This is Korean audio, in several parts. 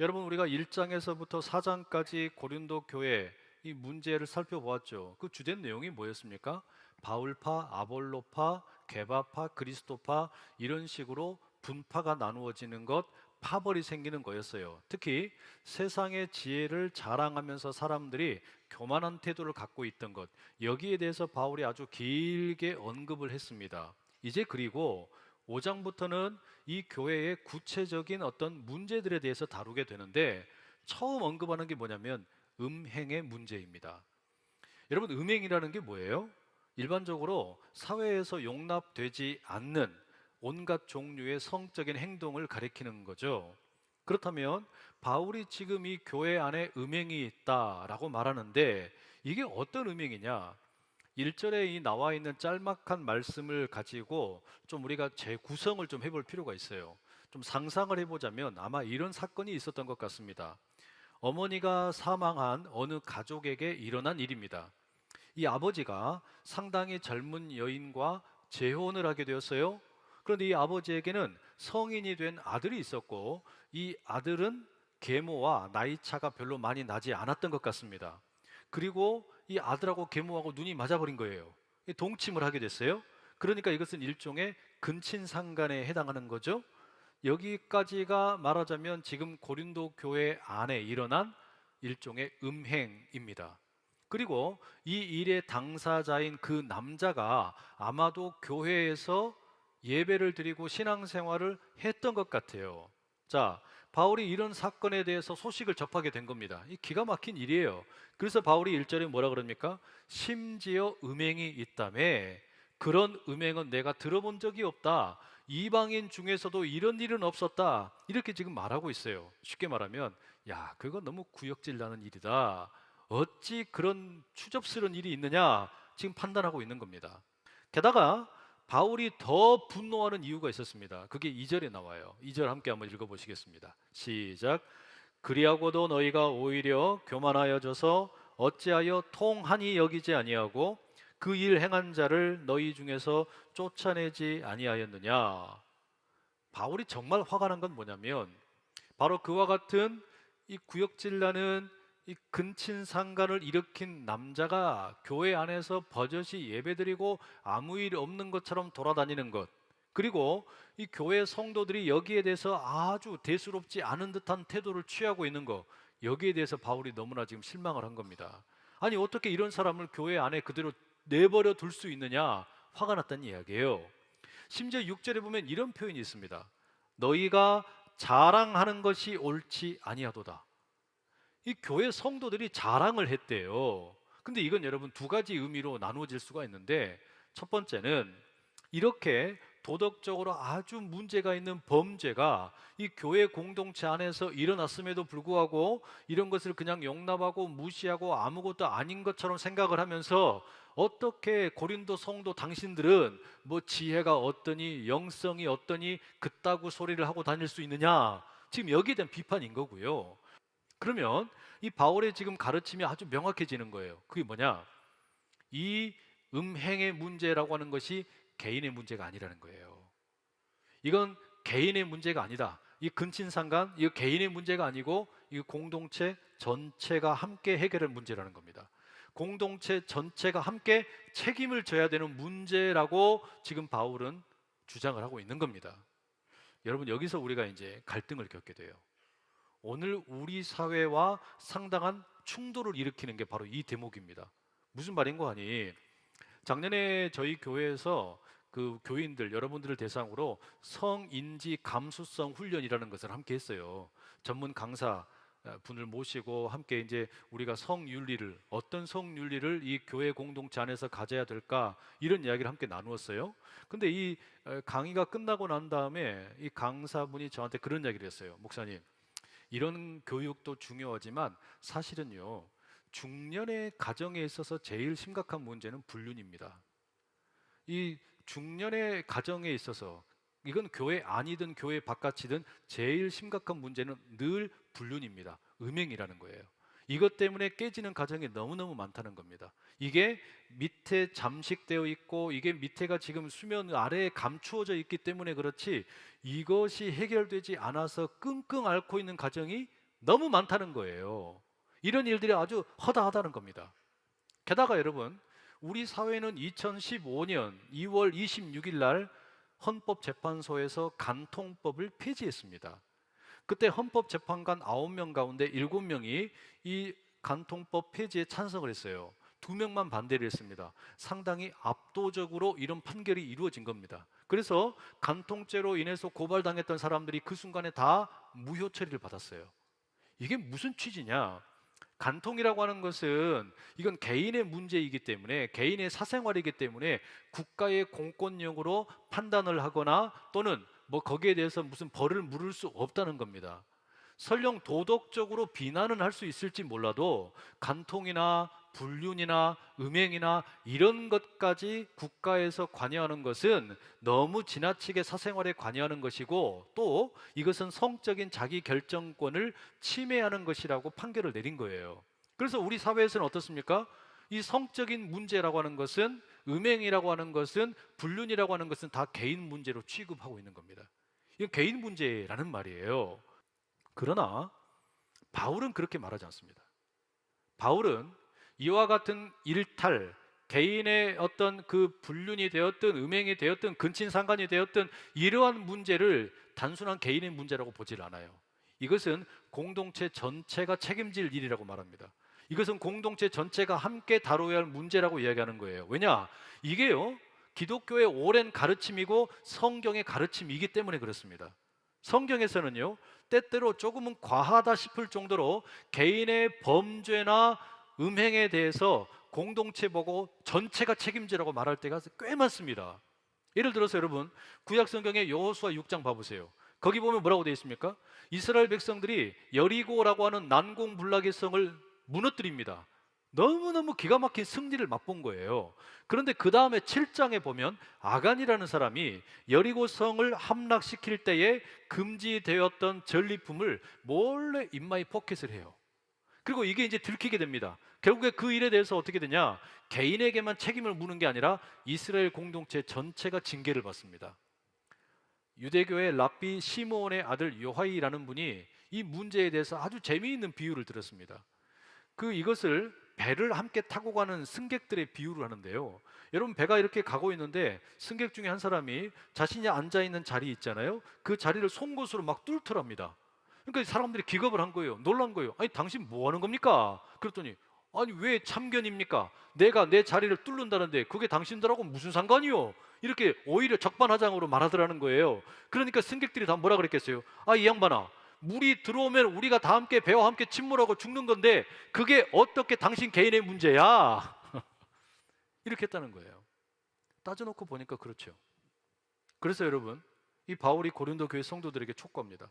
여러분, 우리가 1장에서부터 4장까지 고린도 교회 이 문제를 살펴보았죠. 그 주된 내용이 뭐였습니까? 바울파, 아볼로파, 게바파, 그리스도파, 이런 식으로 분파가 나누어지는 것, 파벌이 생기는 거였어요. 특히 세상의 지혜를 자랑하면서 사람들이 교만한 태도를 갖고 있던 것, 여기에 대해서 바울이 아주 길게 언급을 했습니다. 이제 그리고 5장부터는 이 교회의 구체적인 어떤 문제들에 대해서 다루게 되는데, 처음 언급하는 게 뭐냐면 음행의 문제입니다. 여러분, 음행이라는 게 뭐예요? 일반적으로 사회에서 용납되지 않는 온갖 종류의 성적인 행동을 가리키는 거죠. 그렇다면 바울이 지금 이 교회 안에 음행이 있다라고 말하는데, 이게 어떤 음행이냐? 1절에 이 나와 있는 짤막한 말씀을 가지고 좀 우리가 재구성을 좀 해볼 필요가 있어요. 좀 상상을 해보자면 아마 이런 사건이 있었던 것 같습니다. 어머니가 사망한 어느 가족에게 일어난 일입니다. 이 아버지가 상당히 젊은 여인과 재혼을 하게 되었어요. 그런데 이 아버지에게는 성인이 된 아들이 있었고, 이 아들은 계모와 나이 차가 별로 많이 나지 않았던 것 같습니다. 그리고 이 아들하고 계모하고 눈이 맞아버린 거예요. 동침을 하게 됐어요. 그러니까 이것은 일종의 근친상간에 해당하는 거죠. 여기까지가 말하자면 지금 고린도 교회 안에 일어난 일종의 음행입니다. 그리고 이 일의 당사자인 그 남자가 아마도 교회에서 예배를 드리고 신앙생활을 했던 것 같아요. 자, 바울이 이런 사건에 대해서 소식을 접하게 된 겁니다. 이 기가 막힌 일이에요. 그래서 바울이 1절에 뭐라 그럽니까? 심지어 음행이 있다며, 그런 음행은 내가 들어본 적이 없다. 이방인 중에서도 이런 일은 없었다. 이렇게 지금 말하고 있어요. 쉽게 말하면, 야, 그거 너무 구역질 나는 일이다. 어찌 그런 추접스러운 일이 있느냐, 지금 판단하고 있는 겁니다. 게다가 바울이 더 분노하는 이유가 있었습니다. 그게 2절에 나와요. 2절 함께 한번 읽어보시겠습니다. 시작. 그리하고도 너희가 오히려 교만하여져서 어찌하여 통한이 여기지 아니하고 그 일 행한 자를 너희 중에서 쫓아내지 아니하였느냐. 바울이 정말 화가 난 건 뭐냐면, 바로 그와 같은 이 구역질나는 이 근친상간을 일으킨 남자가 교회 안에서 버젓이 예배드리고 아무 일 없는 것처럼 돌아다니는 것, 그리고 이 교회 성도들이 여기에 대해서 아주 대수롭지 않은 듯한 태도를 취하고 있는 것, 여기에 대해서 바울이 너무나 지금 실망을 한 겁니다. 아니, 어떻게 이런 사람을 교회 안에 그대로 내버려 둘 수 있느냐, 화가 났다는 이야기예요. 심지어 6절에 보면 이런 표현이 있습니다. 너희가 자랑하는 것이 옳지 아니하도다. 이 교회 성도들이 자랑을 했대요. 근데 이건 여러분 두 가지 의미로 나누어질 수가 있는데, 첫 번째는 이렇게 도덕적으로 아주 문제가 있는 범죄가 이 교회 공동체 안에서 일어났음에도 불구하고 이런 것을 그냥 용납하고 무시하고 아무것도 아닌 것처럼 생각을 하면서, 어떻게 고린도 성도 당신들은 뭐 지혜가 어떠니 영성이 어떠니 그따구 소리를 하고 다닐 수 있느냐, 지금 여기에 대한 비판인 거고요. 그러면 이 바울의 지금 가르침이 아주 명확해지는 거예요. 그게 뭐냐? 이 음행의 문제라고 하는 것이 개인의 문제가 아니라는 거예요. 이건 개인의 문제가 아니다. 이 근친상간, 이거 개인의 문제가 아니고 이 공동체 전체가 함께 해결할 문제라는 겁니다. 공동체 전체가 함께 책임을 져야 되는 문제라고 지금 바울은 주장을 하고 있는 겁니다. 여러분, 여기서 우리가 이제 갈등을 겪게 돼요. 오늘 우리 사회와 상당한 충돌을 일으키는 게 바로 이 대목입니다. 무슨 말인고 하니, 작년에 저희 교회에서 그 교인들 여러분들을 대상으로 성인지 감수성 훈련이라는 것을 함께 했어요. 전문 강사 분을 모시고 함께 이제 우리가 성윤리를, 어떤 성윤리를 이 교회 공동체 안에서 가져야 될까, 이런 이야기를 함께 나누었어요. 근데 이 강의가 끝나고 난 다음에 이 강사분이 저한테 그런 이야기를 했어요. 목사님, 이런 교육도 중요하지만 사실은요, 중년의 가정에 있어서 제일 심각한 문제는 불륜입니다. 이 중년의 가정에 있어서, 이건 교회 안이든 교회 바깥이든 제일 심각한 문제는 늘 불륜입니다. 음행이라는 거예요. 이것 때문에 깨지는 가정이 너무너무 많다는 겁니다. 이게 밑에 잠식되어 있고, 이게 밑에가 지금 수면 아래에 감추어져 있기 때문에 그렇지, 이것이 해결되지 않아서 끙끙 앓고 있는 가정이 너무 많다는 거예요. 이런 일들이 아주 허다하다는 겁니다. 게다가 여러분, 우리 사회는 2015년 2월 26일 날 헌법재판소에서 간통법을 폐지했습니다. 그때 헌법재판관 9명 가운데 7명이 이 간통법 폐지에 찬성을 했어요. 2명만 반대를 했습니다. 상당히 압도적으로 이런 판결이 이루어진 겁니다. 그래서 간통죄로 인해서 고발당했던 사람들이 그 순간에 다 무효 처리를 받았어요. 이게 무슨 취지냐? 간통이라고 하는 것은 이건 개인의 문제이기 때문에, 개인의 사생활이기 때문에 국가의 공권력으로 판단을 하거나 또는 뭐 거기에 대해서 무슨 벌을 물을 수 없다는 겁니다. 설령 도덕적으로 비난은 할 수 있을지 몰라도 간통이나 불륜이나 음행이나 이런 것까지 국가에서 관여하는 것은 너무 지나치게 사생활에 관여하는 것이고, 또 이것은 성적인 자기 결정권을 침해하는 것이라고 판결을 내린 거예요. 그래서 우리 사회에서는 어떻습니까? 이 성적인 문제라고 하는 것은, 음행이라고 하는 것은, 불륜이라고 하는 것은 다 개인 문제로 취급하고 있는 겁니다. 이건 개인 문제라는 말이에요. 그러나 바울은 그렇게 말하지 않습니다. 바울은 이와 같은 일탈, 개인의 어떤 그 불륜이 되었든 음행이 되었든 근친상간이 되었든 이러한 문제를 단순한 개인의 문제라고 보질 않아요. 이것은 공동체 전체가 책임질 일이라고 말합니다. 이것은 공동체 전체가 함께 다뤄야 할 문제라고 이야기하는 거예요. 왜냐? 이게요, 기독교의 오랜 가르침이고 성경의 가르침이기 때문에 그렇습니다. 성경에서는요, 때때로 조금은 과하다 싶을 정도로 개인의 범죄나 음행에 대해서 공동체 보고 전체가 책임지라고 말할 때가 꽤 많습니다. 예를 들어서 여러분, 구약 성경의 여호수아 6장 봐보세요. 거기 보면 뭐라고 되어 있습니까? 이스라엘 백성들이 여리고라고 하는 난공불락의 성을 무너뜨립니다. 너무너무 기가 막힌 승리를 맛본 거예요. 그런데 그 다음에 7장에 보면 아간이라는 사람이 여리고 성을 함락시킬 때에 금지되었던 전리품을 몰래 인마이 포켓을 해요. 그리고 이게 이제 들키게 됩니다. 결국에 그 일에 대해서 어떻게 되냐? 개인에게만 책임을 묻는 게 아니라 이스라엘 공동체 전체가 징계를 받습니다. 유대교의 랍비 시므온의 아들 요하이라는 분이 이 문제에 대해서 아주 재미있는 비유를 들었습니다. 이것을 배를 함께 타고 가는 승객들의 비유를 하는데요. 여러분, 배가 이렇게 가고 있는데 승객 중에 한 사람이 자신이 앉아 있는 자리 있잖아요. 그 자리를 송곳으로 막 뚫더랍니다. 그러니까 사람들이 기겁을 한 거예요. 놀란 거예요. 아니, 당신 뭐 하는 겁니까? 그랬더니, 아니, 왜 참견입니까? 내가 내 자리를 뚫는다는데 그게 당신들하고 무슨 상관이요? 이렇게 오히려 적반하장으로 말하더라는 거예요. 그러니까 승객들이 다 뭐라 그랬겠어요? 아, 이 양반아, 물이 들어오면 우리가 다 함께 배와 함께 침몰하고 죽는 건데 그게 어떻게 당신 개인의 문제야? 이렇게 했다는 거예요. 따져놓고 보니까 그렇죠. 그래서 여러분, 이 바울이 고린도 교회 성도들에게 촉구합니다.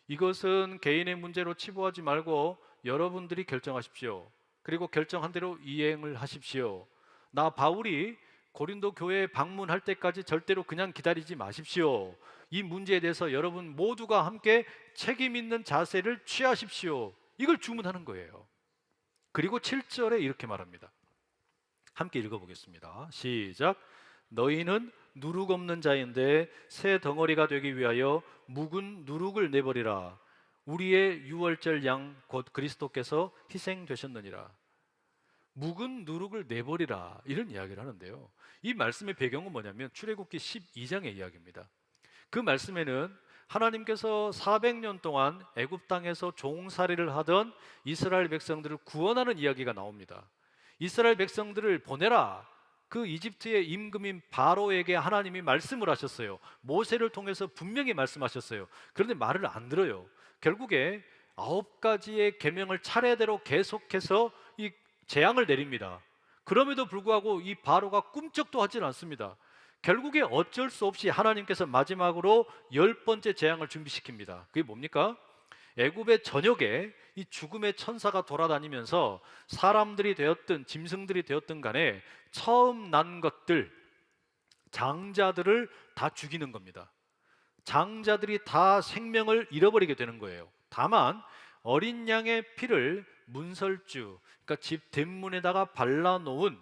이것은 개인의 문제로 치부하지 말고 여러분들이 결정하십시오. 그리고 결정한 대로 이행을 하십시오. 나 바울이 고린도 교회에 방문할 때까지 절대로 그냥 기다리지 마십시오. 이 문제에 대해서 여러분 모두가 함께 책임 있는 자세를 취하십시오. 이걸 주문하는 거예요. 그리고 7절에 이렇게 말합니다. 함께 읽어보겠습니다. 시작. 너희는 누룩 없는 자인데 새 덩어리가 되기 위하여 묵은 누룩을 내버리라. 우리의 유월절 양 곧 그리스도께서 희생되셨느니라. 묵은 누룩을 내버리라, 이런 이야기를 하는데요. 이 말씀의 배경은 뭐냐면 출애굽기 12장의 이야기입니다. 그 말씀에는 하나님께서 400년 동안 애굽 땅에서 종살이를 하던 이스라엘 백성들을 구원하는 이야기가 나옵니다. 이스라엘 백성들을 보내라. 그 이집트의 임금인 바로에게 하나님이 말씀을 하셨어요. 모세를 통해서 분명히 말씀하셨어요. 그런데 말을 안 들어요. 결국에 9가지의 계명을 차례대로 계속해서 이 재앙을 내립니다. 그럼에도 불구하고 이 바로가 꿈쩍도 하질 않습니다. 결국에 어쩔 수 없이 하나님께서 마지막으로 10번째 재앙을 준비시킵니다. 그게 뭡니까? 애굽의 전역에 이 죽음의 천사가 돌아다니면서 사람들이 되었든 짐승들이 되었든 간에 처음 난 것들, 장자들을 다 죽이는 겁니다. 장자들이 다 생명을 잃어버리게 되는 거예요. 다만 어린 양의 피를 문설주, 그러니까 집 뒷문에다가 발라놓은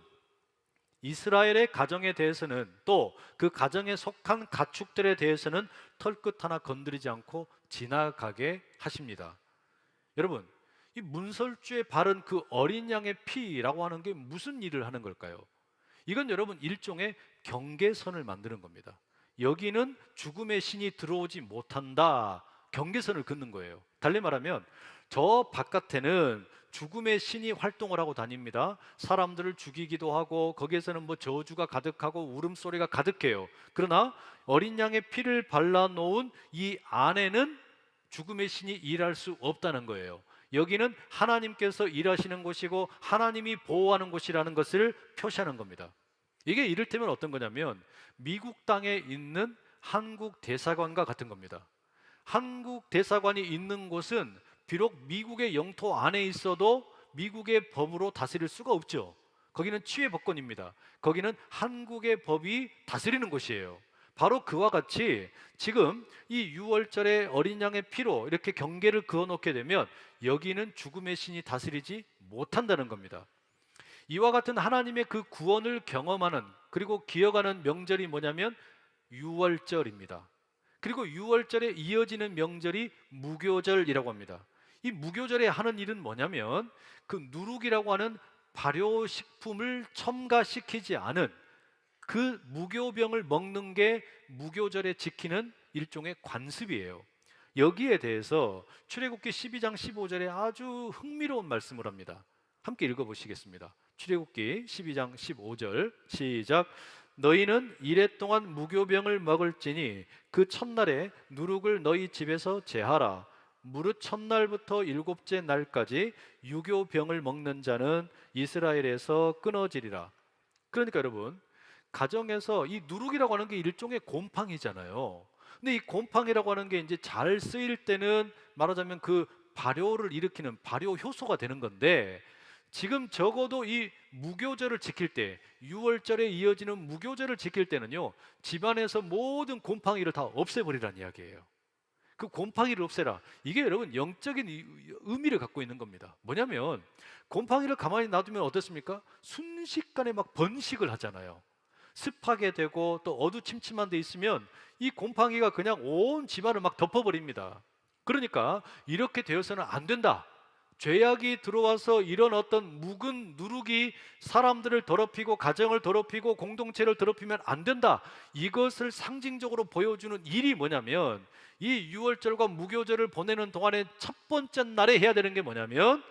이스라엘의 가정에 대해서는, 또 그 가정에 속한 가축들에 대해서는 털끝 하나 건드리지 않고 지나가게 하십니다. 여러분, 이 문설주에 바른 그 어린 양의 피라고 하는 게 무슨 일을 하는 걸까요? 이건 여러분 일종의 경계선을 만드는 겁니다. 여기는 죽음의 신이 들어오지 못한다. 경계선을 긋는 거예요. 달리 말하면 저 바깥에는 죽음의 신이 활동을 하고 다닙니다. 사람들을 죽이기도 하고 거기에서는 뭐 저주가 가득하고 울음소리가 가득해요. 그러나 어린 양의 피를 발라놓은 이 안에는 죽음의 신이 일할 수 없다는 거예요. 여기는 하나님께서 일하시는 곳이고 하나님이 보호하는 곳이라는 것을 표시하는 겁니다. 이게 이를테면 어떤 거냐면 미국 땅에 있는 한국 대사관과 같은 겁니다. 한국 대사관이 있는 곳은 비록 미국의 영토 안에 있어도 미국의 법으로 다스릴 수가 없죠. 거기는 치외 법권입니다. 거기는 한국의 법이 다스리는 곳이에요. 바로 그와 같이 지금 이 유월절에 어린 양의 피로 이렇게 경계를 그어놓게 되면 여기는 죽음의 신이 다스리지 못한다는 겁니다. 이와 같은 하나님의 그 구원을 경험하는 그리고 기억하는 명절이 뭐냐면 유월절입니다. 그리고 유월절에 이어지는 명절이 무교절이라고 합니다. 이 무교절에 하는 일은 뭐냐면 그 누룩이라고 하는 발효식품을 첨가시키지 않은 그 무교병을 먹는 게 무교절에 지키는 일종의 관습이에요. 여기에 대해서 출애굽기 12장 15절에 아주 흥미로운 말씀을 합니다. 함께 읽어보시겠습니다. 출애굽기 12장 15절 시작. 너희는 이레 동안 무교병을 먹을지니 그 첫날에 누룩을 너희 집에서 제하라. 무릇 첫날부터 일곱째 날까지 유교병을 먹는 자는 이스라엘에서 끊어지리라. 그러니까 여러분, 가정에서 이 누룩이라고 하는 게 일종의 곰팡이잖아요. 근데 이 곰팡이라고 하는 게 이제 잘 쓰일 때는 말하자면 그 발효를 일으키는 발효 효소가 되는 건데, 지금 적어도 이 무교절을 지킬 때, 유월절에 이어지는 무교절을 지킬 때는요, 집안에서 모든 곰팡이를 다 없애버리라는 이야기예요. 그 곰팡이를 없애라. 이게 여러분 영적인 의미를 갖고 있는 겁니다. 뭐냐면 곰팡이를 가만히 놔두면 어떻습니까? 순식간에 막 번식을 하잖아요. 습하게 되고 또 어두침침한 데 있으면 이 곰팡이가 그냥 온 집안을 막 덮어버립니다. 그러니까 이렇게 되어서는 안 된다. 죄악이 들어와서 이런 어떤 묵은 누룩이 사람들을 더럽히고 가정을 더럽히고 공동체를 더럽히면 안 된다. 이것을 상징적으로 보여주는 일이 뭐냐면 이 유월절과 무교절을 보내는 동안에 첫 번째 날에 해야 되는 게 뭐냐면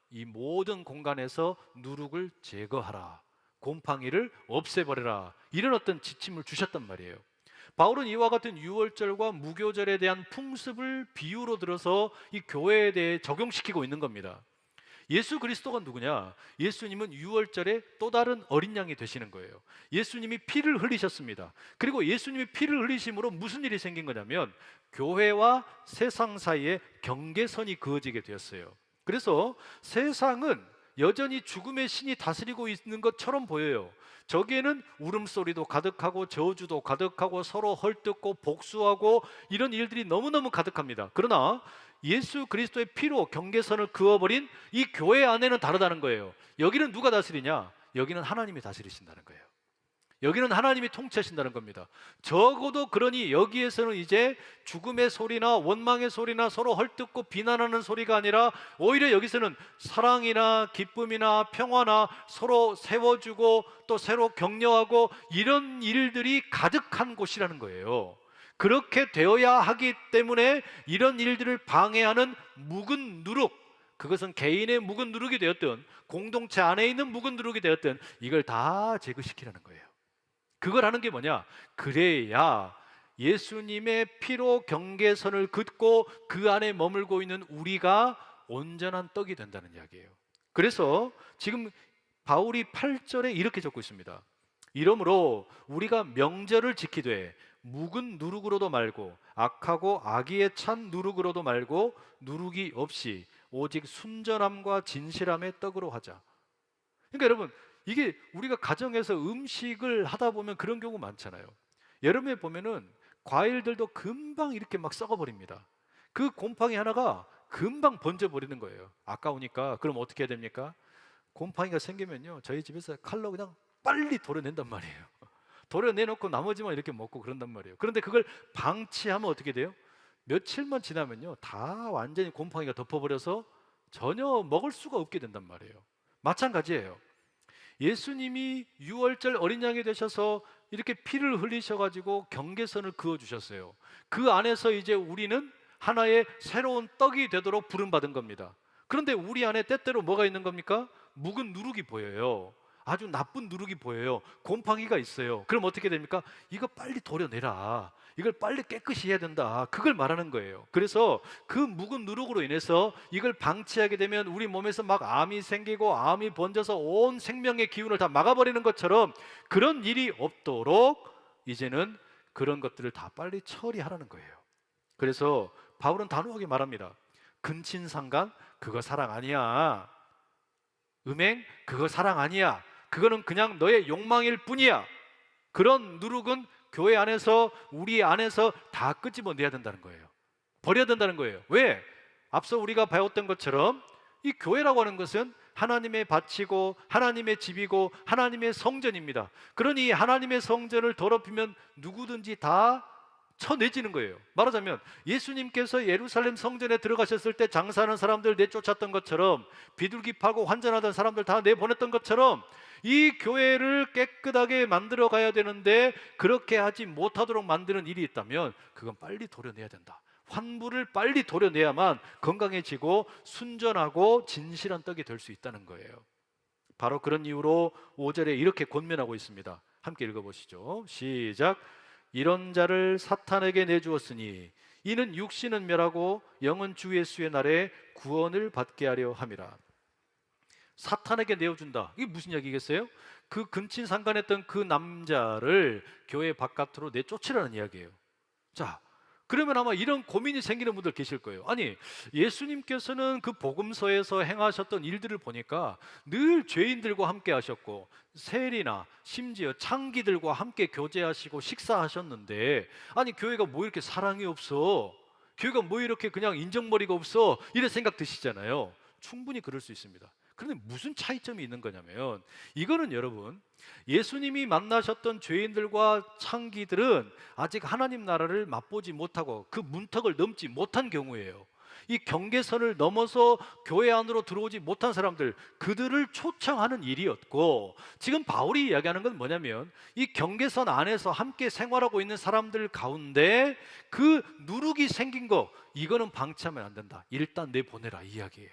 이 모든 공간에서 누룩을 제거하라. 곰팡이를 없애버려라. 이런 어떤 지침을 주셨단 말이에요. 바울은 이와 같은 유월절과 무교절에 대한 풍습을 비유로 들어서 이 교회에 대해 적용시키고 있는 겁니다. 예수 그리스도가 누구냐? 예수님은 유월절에 또 다른 어린 양이 되시는 거예요. 예수님이 피를 흘리셨습니다. 그리고 예수님이 피를 흘리심으로 무슨 일이 생긴 거냐면 교회와 세상 사이에 경계선이 그어지게 되었어요. 그래서 세상은 여전히 죽음의 신이 다스리고 있는 것처럼 보여요. 저기에는 울음소리도 가득하고 저주도 가득하고 서로 헐뜯고 복수하고 이런 일들이 너무너무 가득합니다. 그러나 예수 그리스도의 피로 경계선을 그어버린 이 교회 안에는 다르다는 거예요. 여기는 누가 다스리냐? 여기는 하나님이 다스리신다는 거예요. 여기는 하나님이 통치하신다는 겁니다. 적어도 그러니 여기에서는 이제 죽음의 소리나 원망의 소리나 서로 헐뜯고 비난하는 소리가 아니라 오히려 여기서는 사랑이나 기쁨이나 평화나 서로 세워주고 또 새로 격려하고 이런 일들이 가득한 곳이라는 거예요. 그렇게 되어야 하기 때문에 이런 일들을 방해하는 묵은 누룩, 그것은 개인의 묵은 누룩이 되었든 공동체 안에 있는 묵은 누룩이 되었든 이걸 다 제거시키라는 거예요. 그걸 하는 게 뭐냐? 그래야 예수님의 피로 경계선을 긋고 그 안에 머물고 있는 우리가 온전한 떡이 된다는 이야기예요. 그래서 지금 바울이 8절에 이렇게 적고 있습니다. 이러므로 우리가 명절을 지키되 묵은 누룩으로도 말고 악하고 악의에 찬 누룩으로도 말고 누룩이 없이 오직 순전함과 진실함의 떡으로 하자. 그러니까 여러분, 이게 우리가 가정에서 음식을 하다 보면 그런 경우 많잖아요. 여름에 보면은 과일들도 금방 이렇게 막 썩어버립니다. 그 곰팡이 하나가 금방 번져버리는 거예요. 아까우니까. 그럼 어떻게 해야 됩니까? 곰팡이가 생기면요, 저희 집에서 칼로 그냥 빨리 도려낸단 말이에요. 도려내놓고 나머지만 이렇게 먹고 그런단 말이에요. 그런데 그걸 방치하면 어떻게 돼요? 며칠만 지나면요, 다 완전히 곰팡이가 덮어버려서 전혀 먹을 수가 없게 된단 말이에요. 마찬가지예요. 예수님이 유월절 어린 양이 되셔서 이렇게 피를 흘리셔가지고 경계선을 그어주셨어요. 그 안에서 이제 우리는 하나의 새로운 떡이 되도록 부름받은 겁니다. 그런데 우리 안에 때때로 뭐가 있는 겁니까? 묵은 누룩이 보여요. 아주 나쁜 누룩이 보여요. 곰팡이가 있어요. 그럼 어떻게 됩니까? 이거 빨리 도려내라. 이걸 빨리 깨끗이 해야 된다. 그걸 말하는 거예요. 그래서 그 묵은 누룩으로 인해서 이걸 방치하게 되면 우리 몸에서 막 암이 생기고 암이 번져서 온 생명의 기운을 다 막아버리는 것처럼 그런 일이 없도록 이제는 그런 것들을 다 빨리 처리하라는 거예요. 그래서 바울은 단호하게 말합니다. 근친상간 그거 사랑 아니야. 음행 그거 사랑 아니야. 그거는 그냥 너의 욕망일 뿐이야. 그런 누룩은 교회 안에서 우리 안에서 다 끄집어내야 된다는 거예요. 버려야 된다는 거예요. 왜? 앞서 우리가 배웠던 것처럼 이 교회라고 하는 것은 하나님의 밭이고 하나님의 집이고 하나님의 성전입니다. 그러니 하나님의 성전을 더럽히면 누구든지 다 쳐내지는 거예요. 말하자면 예수님께서 예루살렘 성전에 들어가셨을 때 장사하는 사람들 내쫓았던 것처럼 비둘기 파고 환전하던 사람들 다 내보냈던 것처럼 이 교회를 깨끗하게 만들어 가야 되는데 그렇게 하지 못하도록 만드는 일이 있다면 그건 빨리 도려내야 된다. 환부를 빨리 도려내야만 건강해지고 순전하고 진실한 떡이 될 수 있다는 거예요. 바로 그런 이유로 5절에 이렇게 권면하고 있습니다. 함께 읽어보시죠. 시작. 이런 자를 사탄에게 내주었으니 이는 육신은 멸하고 영은 주 예수의 날에 구원을 받게 하려 함이라. 사탄에게 내어준다. 이게 무슨 이야기겠어요? 그 근친상간했던 그 남자를 교회 바깥으로 내쫓으라는 이야기예요. 자, 그러면 아마 이런 고민이 생기는 분들 계실 거예요. 아니, 예수님께서는 그 복음서에서 행하셨던 일들을 보니까 늘 죄인들과 함께 하셨고 세리나 심지어 창기들과 함께 교제하시고 식사하셨는데 아니 교회가 뭐 이렇게 사랑이 없어? 교회가 뭐 이렇게 그냥 인정머리가 없어? 이런 생각 드시잖아요. 충분히 그럴 수 있습니다. 그런데 무슨 차이점이 있는 거냐면 이거는 여러분 예수님이 만나셨던 죄인들과 창기들은 아직 하나님 나라를 맛보지 못하고 그 문턱을 넘지 못한 경우예요. 이 경계선을 넘어서 교회 안으로 들어오지 못한 사람들, 그들을 초청하는 일이었고 지금 바울이 이야기하는 건 뭐냐면 이 경계선 안에서 함께 생활하고 있는 사람들 가운데 그 누룩이 생긴 거 이거는 방치하면 안 된다. 일단 내보내라 이 이야기예요.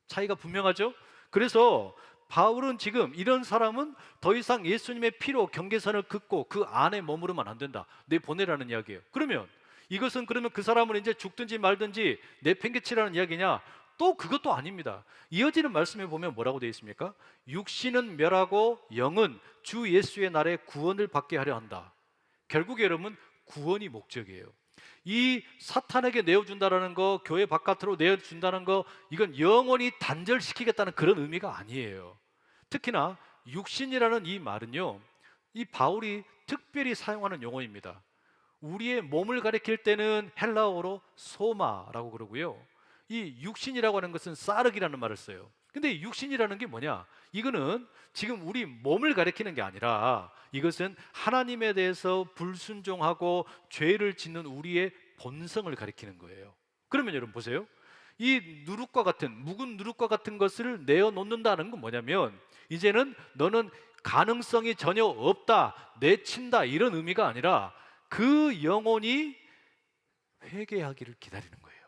차이가 분명하죠? 그래서 바울은 지금 이런 사람은 더 이상 예수님의 피로 경계선을 긋고 그 안에 머무르면 안 된다. 내보내라는 이야기예요. 그러면 이것은 그러면 그 사람은 이제 죽든지 말든지 내팽개치라는 이야기냐? 또 그것도 아닙니다. 이어지는 말씀에 보면 뭐라고 되어 있습니까? 육신은 멸하고 영은 주 예수의 날에 구원을 받게 하려 한다. 결국 여러분 구원이 목적이에요. 이 사탄에게 내어준다라는 거, 교회 바깥으로 내어준다는 거, 이건 영원히 단절시키겠다는 그런 의미가 아니에요. 특히나 육신이라는 이 말은요, 이 바울이 특별히 사용하는 용어입니다. 우리의 몸을 가리킬 때는 헬라어로 소마라고 그러고요, 이 육신이라고 하는 것은 사르기라는 말을 써요. 근데 육신이라는 게 뭐냐? 이거는 지금 우리 몸을 가리키는 게 아니라 이것은 하나님에 대해서 불순종하고 죄를 짓는 우리의 본성을 가리키는 거예요. 그러면 여러분 보세요. 이 누룩과 같은 묵은 누룩과 같은 것을 내어놓는다는 건 뭐냐면 이제는 너는 가능성이 전혀 없다, 내친다 이런 의미가 아니라 그 영혼이 회개하기를 기다리는 거예요.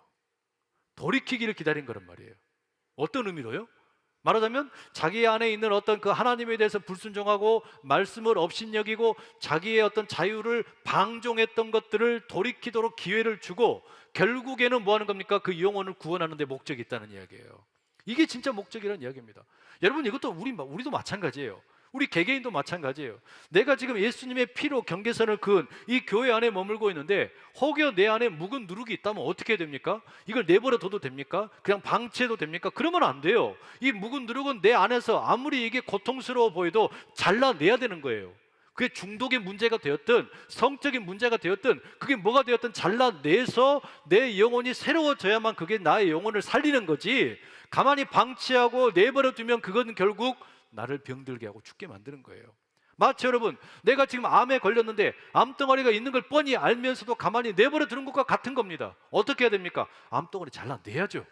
돌이키기를 기다린 거란 말이에요. 어떤 의미로요? 말하자면 자기 안에 있는 어떤 그 하나님에 대해서 불순종하고 말씀을 업신여기고 자기의 어떤 자유를 방종했던 것들을 돌이키도록 기회를 주고 결국에는 뭐 하는 겁니까? 그 영혼을 구원하는 데 목적이 있다는 이야기예요. 이게 진짜 목적이라는 이야기입니다. 여러분 이것도 우리도 마찬가지예요. 우리 개개인도 마찬가지예요. 내가 지금 예수님의 피로 경계선을 그은 이 교회 안에 머물고 있는데 혹여 내 안에 묵은 누룩이 있다면 어떻게 해야 됩니까? 이걸 내버려 둬도 됩니까? 그냥 방치해도 됩니까? 그러면 안 돼요. 이 묵은 누룩은 내 안에서 아무리 이게 고통스러워 보여도 잘라내야 되는 거예요. 그게 중독의 문제가 되었든 성적인 문제가 되었든 그게 뭐가 되었든 잘라내서 내 영혼이 새로워져야만 그게 나의 영혼을 살리는 거지, 가만히 방치하고 내버려 두면 그건 결국 나를 병들게 하고 죽게 만드는 거예요. 마치 여러분, 내가 지금 암에 걸렸는데 암덩어리가 있는 걸 뻔히 알면서도 가만히 내버려 두는 것과 같은 겁니다. 어떻게 해야 됩니까? 암덩어리 잘라내야죠.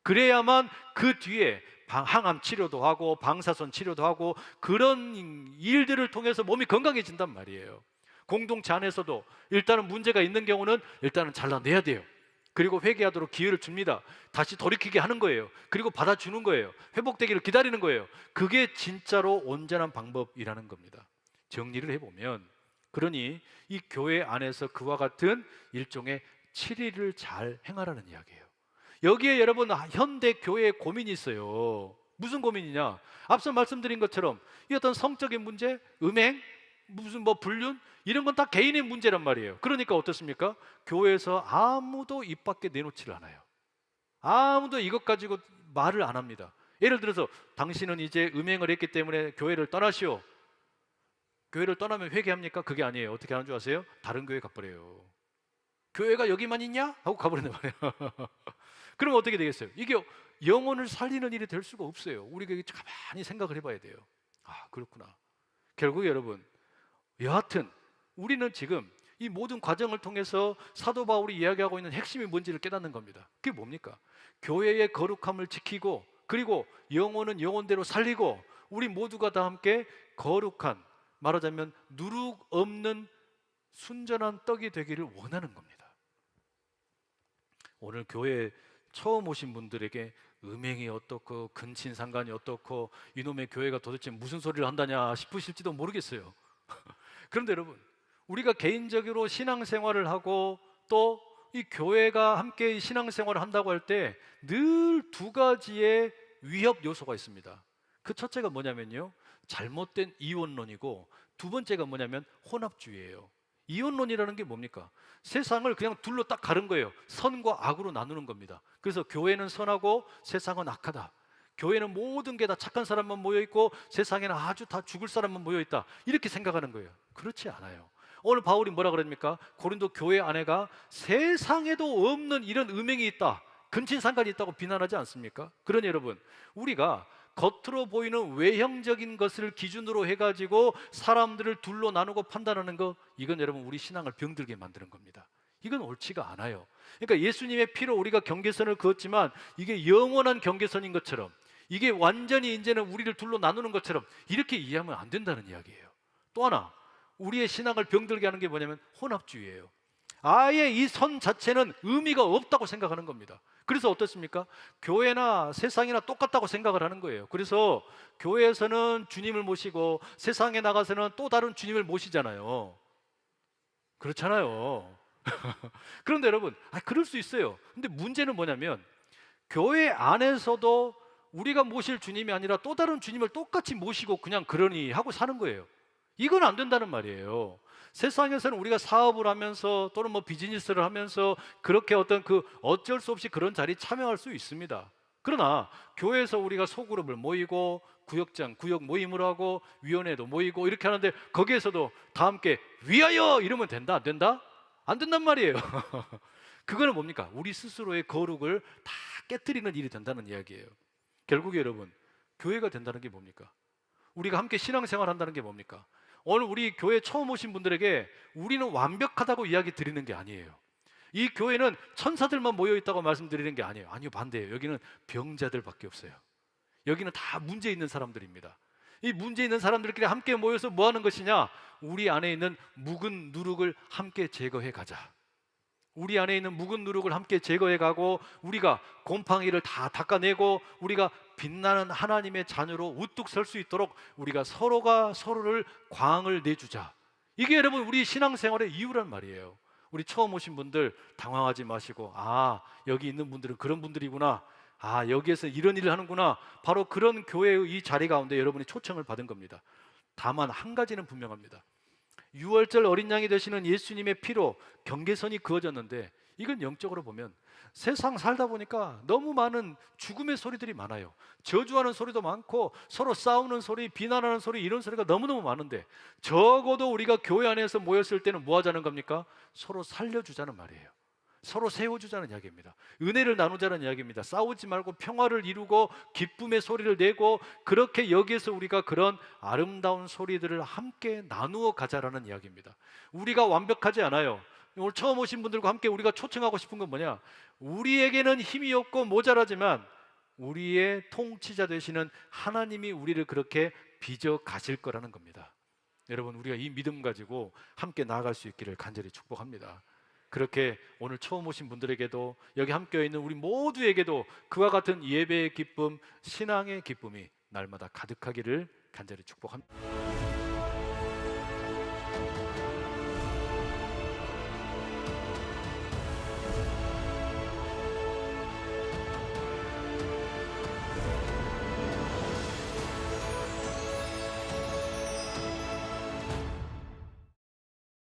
그래야만 그 뒤에 항암 치료도 하고 방사선 치료도 하고 그런 일들을 통해서 몸이 건강해진단 말이에요. 공동체 안에서도 일단은 문제가 있는 경우는 일단은 잘라내야 돼요. 그리고 회개하도록 기회를 줍니다. 다시 돌이키게 하는 거예요. 그리고 받아주는 거예요. 회복되기를 기다리는 거예요. 그게 진짜로 온전한 방법이라는 겁니다. 정리를 해보면, 그러니 이 교회 안에서 그와 같은 일종의 7일을 잘 행하라는 이야기예요. 여기에 여러분, 현대 교회의 고민이 있어요. 무슨 고민이냐? 앞서 말씀드린 것처럼 이 어떤 성적인 문제, 음행, 무슨 뭐 불륜, 이런 건 다 개인의 문제란 말이에요. 그러니까 어떻습니까? 교회에서 아무도 입 밖에 내놓지를 않아요. 아무도 이것 가지고 말을 안 합니다. 예를 들어서 당신은 이제 음행을 했기 때문에 교회를 떠나시오. 교회를 떠나면 회개합니까? 그게 아니에요. 어떻게 하는 줄 아세요? 다른 교회 가버려요. 교회가 여기만 있냐? 하고 가버린단 말이에요. 그럼 어떻게 되겠어요? 이게 영혼을 살리는 일이 될 수가 없어요. 우리가 가만히 생각을 해봐야 돼요. 아, 그렇구나. 결국 여러분, 여하튼 우리는 지금 이 모든 과정을 통해서 사도 바울이 이야기하고 있는 핵심이 뭔지를 깨닫는 겁니다. 그게 뭡니까? 교회의 거룩함을 지키고, 그리고 영혼은 영혼대로 살리고, 우리 모두가 다 함께 거룩한, 말하자면 누룩 없는 순전한 떡이 되기를 원하는 겁니다. 오늘 교회에 처음 오신 분들에게 음행이 어떻고 근친상간이 어떻고 이놈의 교회가 도대체 무슨 소리를 한다냐 싶으실지도 모르겠어요. 그런데 여러분, 우리가 개인적으로 신앙생활을 하고 또 이 교회가 함께 신앙생활을 한다고 할 때 늘 두 가지의 위협 요소가 있습니다. 그 첫째가 뭐냐면요, 잘못된 이원론이고, 두 번째가 뭐냐면 혼합주의예요. 이원론이라는 게 뭡니까? 세상을 그냥 둘로 딱 가른 거예요. 선과 악으로 나누는 겁니다. 그래서 교회는 선하고 세상은 악하다. 교회는 모든 게 다 착한 사람만 모여있고 세상에는 아주 다 죽을 사람만 모여있다, 이렇게 생각하는 거예요. 그렇지 않아요. 오늘 바울이 뭐라 그럽니까? 고린도 교회 안에가 세상에도 없는 이런 음행이 있다, 근친상간이 있다고 비난하지 않습니까? 그러니 여러분, 우리가 겉으로 보이는 외형적인 것을 기준으로 해가지고 사람들을 둘로 나누고 판단하는 거, 이건 여러분 우리 신앙을 병들게 만드는 겁니다. 이건 옳지가 않아요. 그러니까 예수님의 피로 우리가 경계선을 그었지만 이게 영원한 경계선인 것처럼, 이게 완전히 이제는 우리를 둘로 나누는 것처럼 이렇게 이해하면 안 된다는 이야기예요. 또 하나, 우리의 신앙을 병들게 하는 게 뭐냐면 혼합주의예요. 아예 이 선 자체는 의미가 없다고 생각하는 겁니다. 그래서 어떻습니까? 교회나 세상이나 똑같다고 생각을 하는 거예요. 그래서 교회에서는 주님을 모시고 세상에 나가서는 또 다른 주님을 모시잖아요. 그렇잖아요. 그런데 여러분, 그럴 수 있어요. 근데 문제는 뭐냐면 교회 안에서도 우리가 모실 주님이 아니라 또 다른 주님을 똑같이 모시고 그냥 그러니 하고 사는 거예요. 이건 안 된다는 말이에요. 세상에서는 우리가 사업을 하면서 또는 뭐 비즈니스를 하면서 그렇게 어쩔 수 없이 그런 자리에 참여할 수 있습니다. 그러나 교회에서 우리가 소그룹을 모이고 구역장, 구역 모임을 하고 위원회도 모이고 이렇게 하는데 거기에서도 다 함께 위하여 이러면 된다? 안 된다? 안 된단 말이에요. 그거는 뭡니까? 우리 스스로의 거룩을 다 깨트리는 일이 된다는 이야기예요. 결국에 여러분, 교회가 된다는 게 뭡니까? 우리가 함께 신앙생활 한다는 게 뭡니까? 오늘 우리 교회 처음 오신 분들에게 우리는 완벽하다고 이야기 드리는 게 아니에요. 이 교회는 천사들만 모여 있다고 말씀드리는 게 아니에요. 아니요, 반대예요. 여기는 병자들밖에 없어요. 여기는 다 문제 있는 사람들입니다. 이 문제 있는 사람들끼리 함께 모여서 뭐 하는 것이냐? 우리 안에 있는 묵은 누룩을 함께 제거해 가자. 우리 안에 있는 묵은 누룩을 함께 제거해 가고, 우리가 곰팡이를 다 닦아내고 우리가 빛나는 하나님의 자녀로 우뚝 설 수 있도록 우리가 서로가 서로를 광을 내주자. 이게 여러분 우리 신앙생활의 이유란 말이에요. 우리 처음 오신 분들 당황하지 마시고, 여기 있는 분들은 그런 분들이구나, 여기에서 이런 일을 하는구나, 바로 그런 교회의 이 자리 가운데 여러분이 초청을 받은 겁니다. 다만 한 가지는 분명합니다. 6월절 어린 양이 되시는 예수님의 피로 경계선이 그어졌는데, 이건 영적으로 보면 세상 살다 보니까 너무 많은 죽음의 소리들이 많아요. 저주하는 소리도 많고 서로 싸우는 소리, 비난하는 소리, 이런 소리가 너무너무 많은데, 적어도 우리가 교회 안에서 모였을 때는 뭐 하자는 겁니까? 서로 살려주자는 말이에요. 서로 세워주자는 이야기입니다. 은혜를 나누자는 이야기입니다. 싸우지 말고 평화를 이루고 기쁨의 소리를 내고, 그렇게 여기에서 우리가 그런 아름다운 소리들을 함께 나누어 가자라는 이야기입니다. 우리가 완벽하지 않아요. 오늘 처음 오신 분들과 함께 우리가 초청하고 싶은 건 뭐냐? 우리에게는 힘이 없고 모자라지만 우리의 통치자 되시는 하나님이 우리를 그렇게 빚어 가실 거라는 겁니다. 여러분, 우리가 이 믿음 가지고 함께 나아갈 수 있기를 간절히 축복합니다. 그렇게 오늘 처음 오신 분들에게도, 여기 함께 있는 우리 모두에게도 그와 같은 예배의 기쁨, 신앙의 기쁨이 날마다 가득하기를 간절히 축복합니다.